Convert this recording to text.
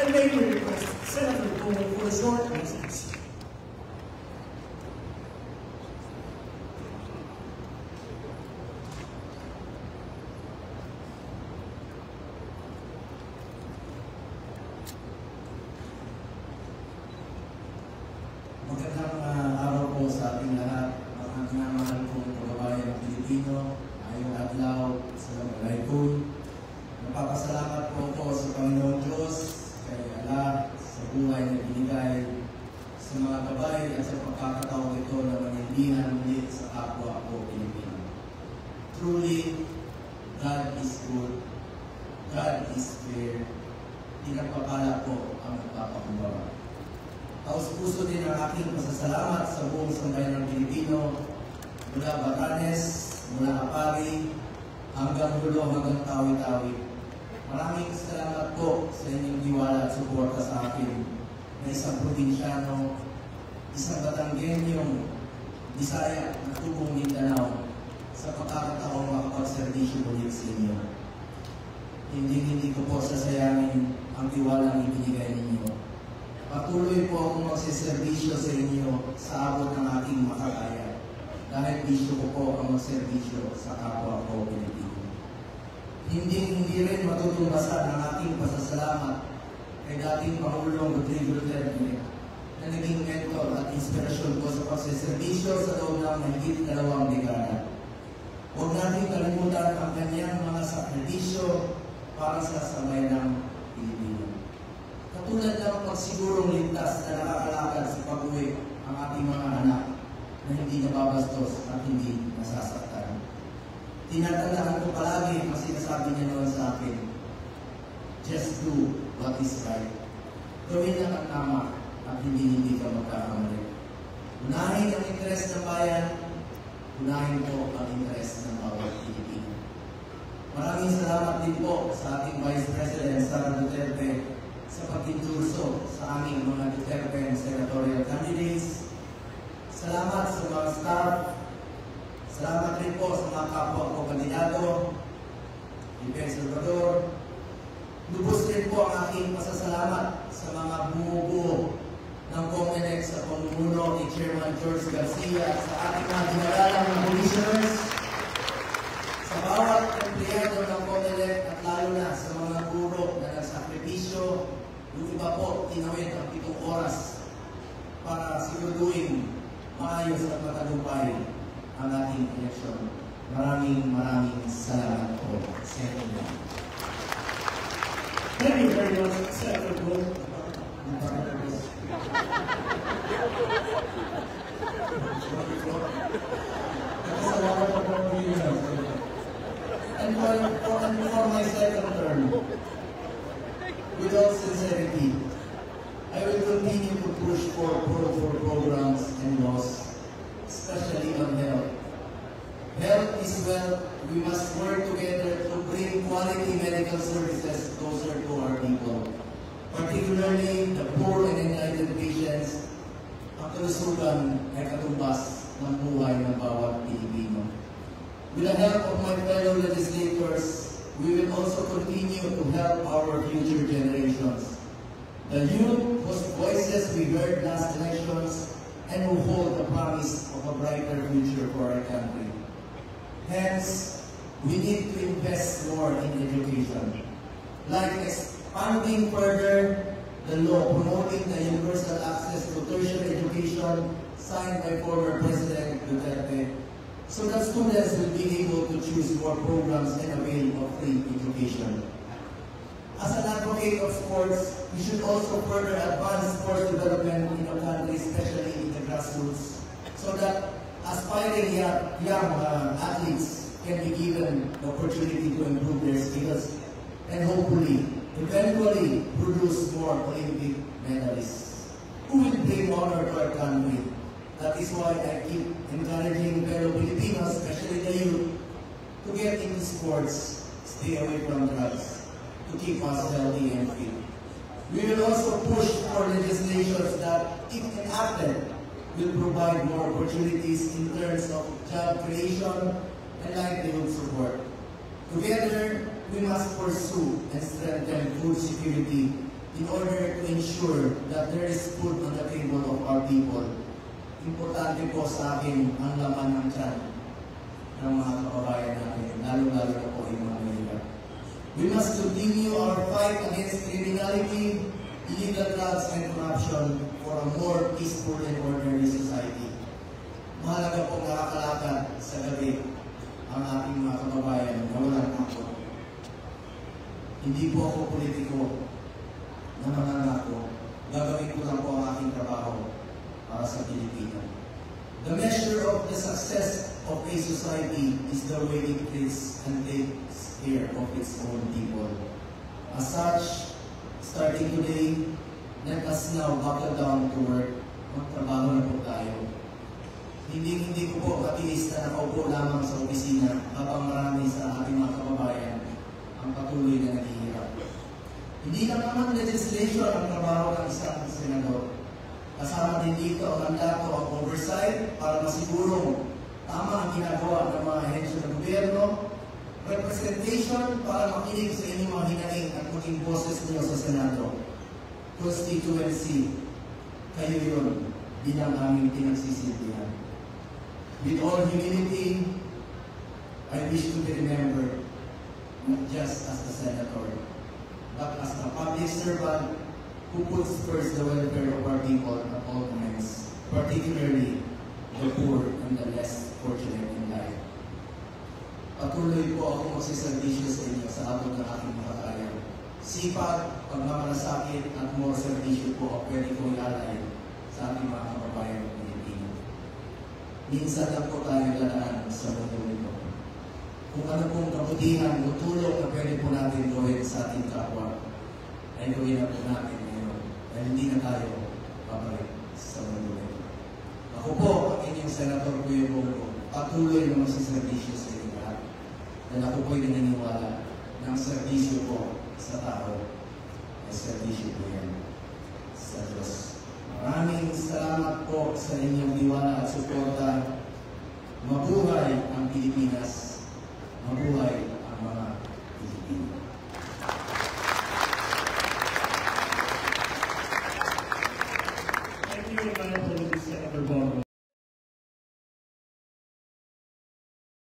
And may we request Senator Go for a short message. Magandang araw po sa ating lahat, mga minamahal kong kababayan ng Pilipino, ngayong adlaw sa Malaypon. Napapasalamat po ako sa Panginoong Diyos, kay Allah, sa buhay na binigay sa mga gabay at sa pagkakataong ito na manindihan ulit sa kapwa ko Pilipino. Truly, God is good, God is fair, pinagpapala po ang nagpapakumbaba. Taos-puso din ang aking pasasalamat sa buong sambayan ng Pilipino, mula Batanes, mula Apari, hanggang Hulo, hanggang Tawi-Tawi. Maraming salamat po sa inyong diwala at suporta sa akin na isang probinsyano, isang Batanggenyong Bisaya na tubong Mindanao sa pagkakataong makapagserbisyo ulit sa inyo. Hindi ko po sasayangin ang tiwalang ibinigay ninyo. Patuloy po akong magsiservisyo sa inyo sa abot ng aking makakaya dahil bisyo ko po ang magserbisyo sa kapwa ko Pilipino. Hindi rin matutumbasan ang aking pasasalamat kay dating Pangulong Rodrigo Duterte na naging mentor at inspirasyon ko sa pagsiservisyo sa loob ng mahigit 2 dekada. Huwag natin kalimutan ang kanyang mga sakripisyo para sa sambayanang Pilipino. Katulad ng pagsigurong ligtas na nakakalakad sa pag-uwi ang ating mga anak na hindi nababastos at hindi nasasaktan. Tinatandaan ko palagi ang sinasabi niya noon sa akin, just do what is right. Gawin lang ang tama at hindi ka magkakamali. Unahin ang interes ng bayan, unahin po ang interes ng bawat Pilipino. Maraming salamat din po sa ating Vice President Sara Duterte sa pagtutulso sa aming mga Duterte senatorial candidates. Salamat sa mga staff. Salamat rin po sa mga kapwa ko kandidato, Iben Salvador. Lubos rin po ang aking pasasalamat sa mga bumubuo ng COMELEC sa pamumuno ni Chairman George Garcia at sa ating mga dinaralang ng commissioners, sa bawat empleyado ng COMELEC at lalo na sa mga guro na nagsakripisyo. Yung iba po, tinawid ang 7 oras para siguraduhin maayos at matagumpay ang ating eleksyon. Maraming salamat po, Senator. Thank you very much, Senator Go. And for my second term, with all sincerity, I will continue to push for programs and laws, especially on health. Health is wealth. We must work together to bring quality medical services closer to our people, particularly the poor and enlightened patients. Ang kalusugan ay katumbas ng buhay ng bawat Pilipino. With the help of my fellow legislators, we will also continue to help our future generations. The youth whose voices we heard last elections and who hold the promise of a brighter future for our country. Hence, we need to invest more in education, like expanding further the law promoting the universal access to tertiary education signed by former President Duterte, so that students will be able to choose more programs and avail of free education. As an advocate of sports, we should also further advance sports development in our country, especially in the grassroots, so that aspiring young athletes can be given the opportunity to improve their skills and hopefully, eventually, produce more Olympic medalists who will bring honor to our country. That is why I keep encouraging fellow Filipinos, especially the youth, to get into sports, stay away from drugs, to keep us healthy and fit. We will also push for legislations that, if enacted, will provide more opportunities in terms of job creation and livelihood support. Together, we must pursue and strengthen food security in order to ensure that there is food on the table of our people. Importante po sa akin ang laman ng tiyan ng mga kababayan natin, lalo-lalo na po yung mga mahirap. We must continue our fight against criminality, illegal drugs, and corruption for a more peaceful and orderly society. Mahalaga pong nakakalakad sa gabi ang ating mga kababayan na walang takot. Hindi po ako politiko na mananako. Gagawin ko lang po ang aking trabaho para sa Pilipino. The measure of the success of a society is the way it treats and takes care of its own people. As such, starting today, let us now buckle down to work. Magtrabaho na po tayo. Hindi ko po matiis na nakaupo lamang sa opisina habang marami sa ating mga kababayan ang patuloy na naghihirap. Hindi lang naman legislation ang trabaho ng isang senador. Kasama din dito ang mandato ang oversight para masigurong tama ang ginagawa ng mga ahensya ng gobyerno, representation para makinig sa inyong mga hinaing at maging boses niyo sa Senado, constituency, kayo yun bilang aming pinagsisilbihan. With all humility, I wish to be remembered not just as a senator, but as a public servant who puts first the welfare of our people at all times, particularly the poor and the less fortunate in life. Patuloy po ako magsiservisyo sa inyo sa abot ng aking makakaya. Sipag, pagmamalasakit at more servisyo po ang pwede kong ialay sa ating mga kababayan ng Pilipino. Minsan lang po tayo ladaan sa mundo nito. Kung ano pong kabutihan o tulong na pwede po natin gawin sa ating kapwa, ay gawin na po natin ngayon. Dahil hindi na tayo babalik sa mundo nito. Ako po, ang inyong Senator Kuya Bongo, patuloy na magsiservisyo sa inyo lahat. Dahil ako po'y naniniwala ng servisyo po sa tao ay servisyo po yan sa Diyos. Maraming salamat po sa inyong diwala at suporta. Mabuhay ang Pilipinas. Mabuhay ang mga Pilipino.